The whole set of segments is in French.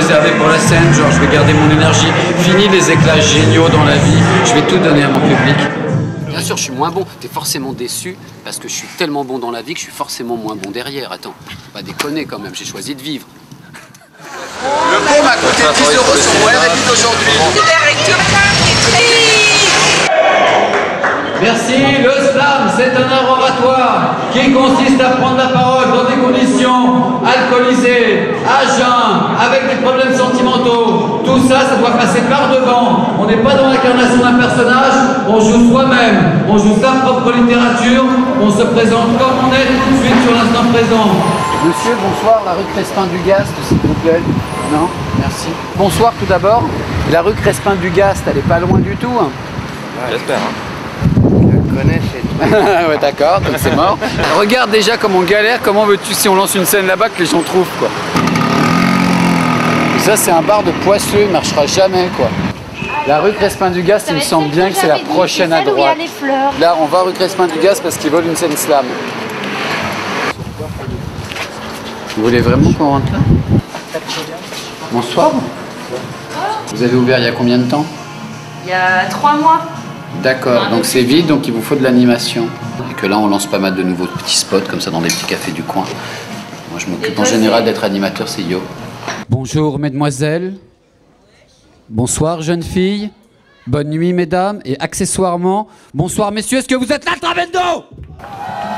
réservé pour la scène, genre je vais garder mon énergie. Fini les éclats géniaux dans la vie, je vais tout donner à mon public. Bien sûr, je suis moins bon. T'es forcément déçu parce que je suis tellement bon dans la vie que je suis forcément moins bon derrière. Attends, faut pas déconner quand même, j'ai choisi de vivre. Le pot m'a coûté 10 € sur mon RFI d'aujourd'hui. Merci, le slam, c'est un art oratoire qui consiste à prendre la parole dans des conditions alcoolisées, à jeun, avec des problèmes sentimentaux. Tout ça, ça doit passer par devant. On n'est pas dans l'incarnation d'un personnage, on joue soi-même, on joue sa propre littérature, on se présente comme on est tout de suite sur l'instant présent. Monsieur, bonsoir, la rue Crespin-du-Gast, s'il vous plaît. Non, merci. Bonsoir tout d'abord. La rue Crespin-du-Gast, elle est pas loin du tout. Hein. Ouais, j'espère. Ouais, d'accord, donc c'est mort. Regarde déjà comme on galère, comment veux-tu si on lance une scène là-bas que les gens trouvent quoi. Et ça c'est un bar de poisseux, il marchera jamais quoi. La rue Crespin-du-Gast, il me semble bien que c'est la prochaine à droite. Là on va rue Crespin-du-Gast parce qu'ils veulent une scène slam. Vous voulez vraiment qu'on rentre là? Bonsoir. Vous avez ouvert il y a combien de temps? Il y a 3 mois. D'accord, donc c'est vide, donc il vous faut de l'animation. Et que là, on lance pas mal de nouveaux petits spots, comme ça, dans des petits cafés du coin. Moi, je m'occupe en général d'être animateur, c'est Yo. Bonjour, mesdemoiselles. Bonsoir, jeunes filles. Bonne nuit, mesdames. Et accessoirement, bonsoir, messieurs. Est-ce que vous êtes là, Trabendo?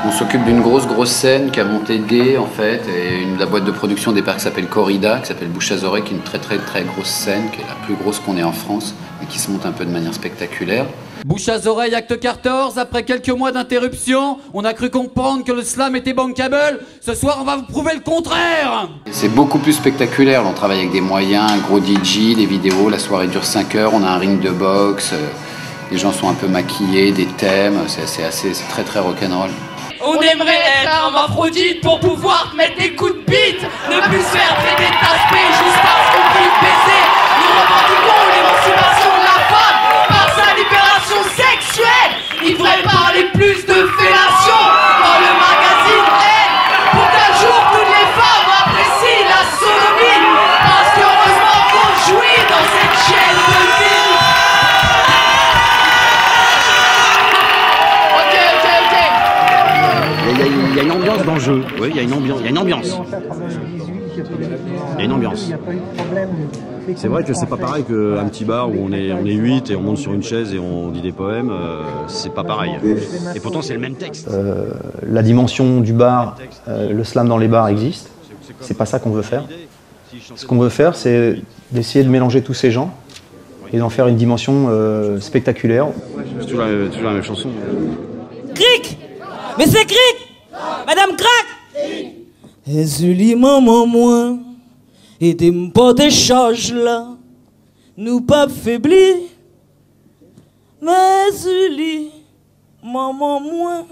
On s'occupe d'une grosse scène qui a monté Gay, en fait, et la boîte de production des parcs qui s'appelle Corrida, qui s'appelle Bouche à Oreille, qui est une très grosse scène, qui est la plus grosse qu'on ait en France, et qui se monte un peu de manière spectaculaire. Bouche à Oreille, acte 14, après quelques mois d'interruption, on a cru comprendre que le slam était bankable. Ce soir, on va vous prouver le contraire. C'est beaucoup plus spectaculaire, on travaille avec des moyens, un gros DJ, des vidéos, la soirée dure 5 heures, on a un ring de boxe, les gens sont un peu maquillés, des thèmes, c'est très rock'n'roll. On aimerait être hermaphrodite pour pouvoir mettre des coups de bite, ne plus se faire traiter de tasse-pé juste parce qu'on kiffe baiser. Nous revendiquons l'émancipation de la femme par sa libération sexuelle. Il devrait parler plus de fellation dans le magazine Elle, pour qu'un jour toutes les femmes apprécient la sodomie, parce qu'heureusement qu'on jouit dans cette chaîne de vie. Il y a une ambiance dans le jeu, oui, il y a une ambiance. Il y a une ambiance. C'est vrai que c'est pas pareil qu'un petit bar où on est 8 et on monte sur une chaise et on dit des poèmes, c'est pas pareil. Et pourtant c'est le même texte. La dimension du bar, le slam dans les bars existe, c'est pas ça qu'on veut faire. Ce qu'on veut faire, c'est d'essayer de mélanger tous ces gens et d'en faire une dimension spectaculaire. C'est toujours la même chanson. Cric! Mais c'est Cric! Madame Crac! Et Julie, maman, moi, et des pas des charges là, nous pas faiblis. Mais Julie, maman, moi,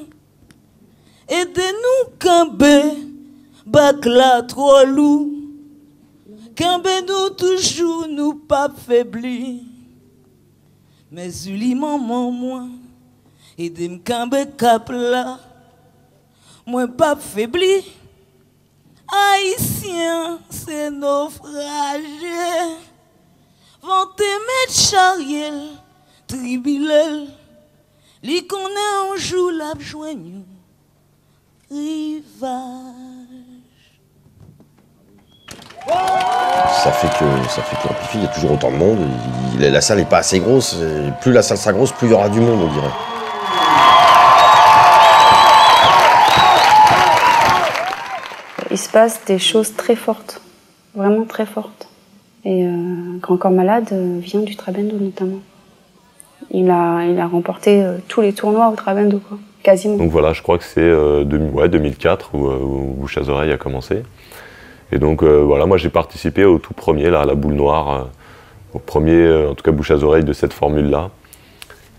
aidez-nous camber, bac là trop lourd, camber nous toujours, nous pas faiblis. Mais Julie, maman, moi, aidez-moi camber cap là, moi pas faibli. Haïtien, c'est naufragé. Vente mettre chariel, tribilel. Li connaît un jour la joigne rivage. Ça fait que l'amplifi, il y a toujours autant de monde. La salle n'est pas assez grosse. Plus la salle sera grosse, plus il y aura du monde, on dirait. Il se passe des choses très fortes, vraiment très fortes. Et Grand Corps Malade vient du Trabendo notamment. Il a remporté tous les tournois au Trabendo, quoi, quasiment. Donc voilà, je crois que c'est 2004 où Bouche à Oreille a commencé. Et donc voilà, moi j'ai participé au tout premier, là, à la Boule Noire, au premier, en tout cas Bouche à Oreille de cette formule-là.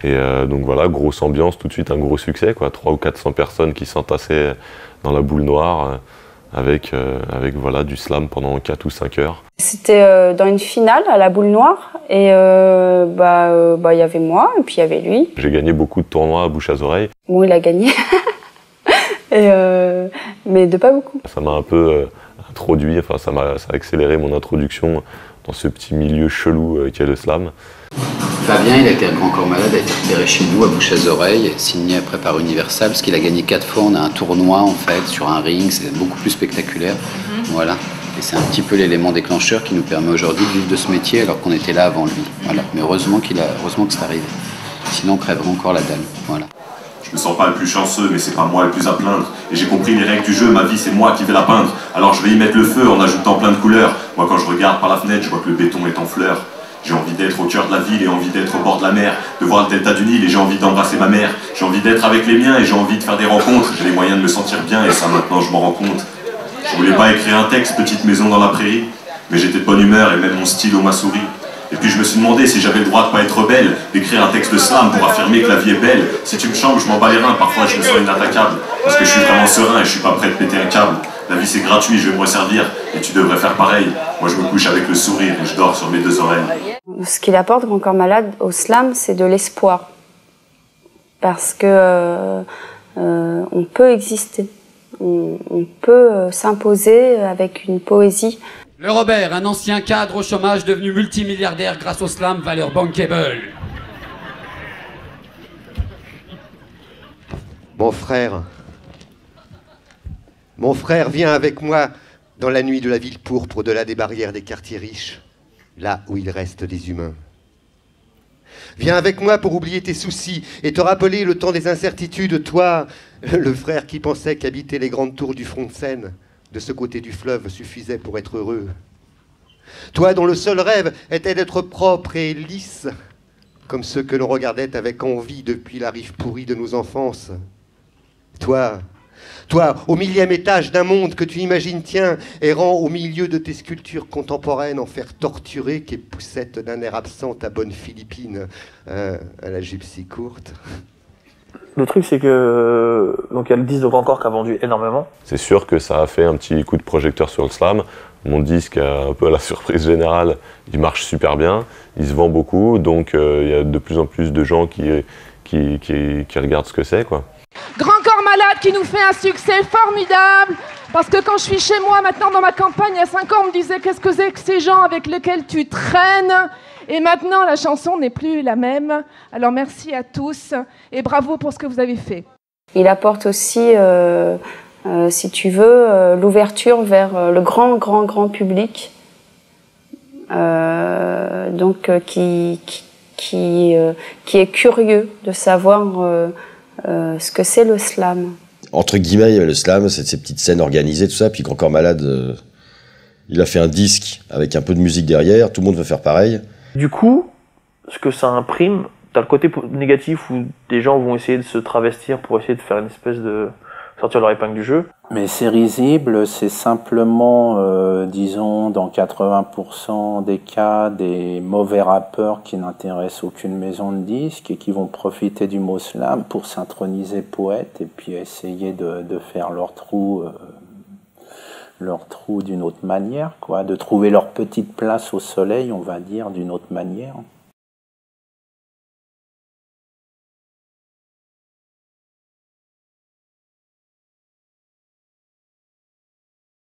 Et donc voilà, grosse ambiance, tout de suite un gros succès, quoi, 300 ou 400 personnes qui s'entassaient dans la Boule Noire. Avec voilà, du slam pendant 4 ou 5 heures. C'était dans une finale à la Boule Noire et y avait moi et puis il y avait lui. J'ai gagné beaucoup de tournois à Bouche à Oreille. Bon, il a gagné. Mais de pas beaucoup. Ça m'a un peu introduit, enfin ça a accéléré mon introduction dans ce petit milieu chelou qu'est le slam. Fabien, il a été un grand corps malade, a été repéré chez nous à Bouches-à-Oreilles, signé après par Universal, parce qu'il a gagné 4 fois. On a un tournoi en fait sur un ring, c'est beaucoup plus spectaculaire. Voilà. Et c'est un petit peu l'élément déclencheur qui nous permet aujourd'hui de vivre de ce métier alors qu'on était là avant lui. Voilà. Mais heureusement que c'est arrivé. Sinon on crèverait encore la dalle. Voilà. Je me sens pas le plus chanceux, mais c'est pas moi le plus à plaindre. Et j'ai compris les règles du jeu, ma vie c'est moi qui vais la peindre. Alors je vais y mettre le feu en ajoutant plein de couleurs. Moi quand je regarde par la fenêtre, je vois que le béton est en fleurs. J'ai envie d'être au cœur de la ville et envie d'être au bord de la mer, de voir le delta du Nil et j'ai envie d'embrasser ma mère. J'ai envie d'être avec les miens et j'ai envie de faire des rencontres. J'ai les moyens de me sentir bien et ça maintenant je m'en rends compte. Je voulais pas écrire un texte, petite maison dans la prairie, mais j'étais de bonne humeur et même mon stylo m'a souri. Et puis je me suis demandé si j'avais le droit de pas être rebelle, d'écrire un texte de slam pour affirmer que la vie est belle. Si tu me chambres, je m'en bats les reins, parfois je me sens inattaquable, parce que je suis vraiment serein et je suis pas prêt de péter un câble. La vie c'est gratuit, je vais me resservir, et tu devrais faire pareil. Moi je me couche avec le sourire et je dors sur mes 2 oreilles. Ce qu'il apporte, Grand Corps Malade, au slam, c'est de l'espoir. Parce que on peut exister, on peut s'imposer avec une poésie. Le Robert, un ancien cadre au chômage devenu multimilliardaire grâce au slam, valeur bankable. Mon frère, viens avec moi dans la nuit de la ville pourpre, au-delà des barrières des quartiers riches, là où il reste des humains. Viens avec moi pour oublier tes soucis et te rappeler le temps des incertitudes, toi, le frère qui pensait qu'habiter les grandes tours du front de Seine, de ce côté du fleuve, suffisait pour être heureux. Toi dont le seul rêve était d'être propre et lisse, comme ceux que l'on regardait avec envie depuis la rive pourrie de nos enfances. Toi, au 1000e étage d'un monde que tu imagines, tiens, errant au milieu de tes sculptures contemporaines en fer torturé qui poussette d'un air absent ta bonne Philippine à la jupe si courte. Le truc, c'est que donc il y a le disque de Grand Corps qui a vendu énormément. C'est sûr que ça a fait un petit coup de projecteur sur le slam. Mon disque, un peu à la surprise générale, il marche super bien, il se vend beaucoup, donc il y a de plus en plus de gens qui regardent ce que c'est, quoi. Grand Corps Malade qui nous fait un succès formidable. Parce que quand je suis chez moi, maintenant dans ma campagne, il y a 5 ans, on me disait qu'est-ce que c'est que ces gens avec lesquels tu traînes. Et maintenant, la chanson n'est plus la même. Alors merci à tous et bravo pour ce que vous avez fait. Il apporte aussi, si tu veux, l'ouverture vers le grand public. Donc qui est curieux de savoir ce que c'est le slam. Entre guillemets, le slam, c'est ces petites scènes organisées, tout ça. Puis Grand Corps Malade, il a fait un disque avec un peu de musique derrière. Tout le monde veut faire pareil. Du coup, ce que ça imprime, t'as le côté négatif où des gens vont essayer de se travestir pour essayer de faire une espèce de sortir leur épingle du jeu. Mais c'est risible, c'est simplement, disons, dans 80% des cas, des mauvais rappeurs qui n'intéressent aucune maison de disques et qui vont profiter du mot slam pour s'introniser poète et puis essayer de faire leur trou d'une autre manière, quoi, de trouver leur petite place au soleil, on va dire, d'une autre manière.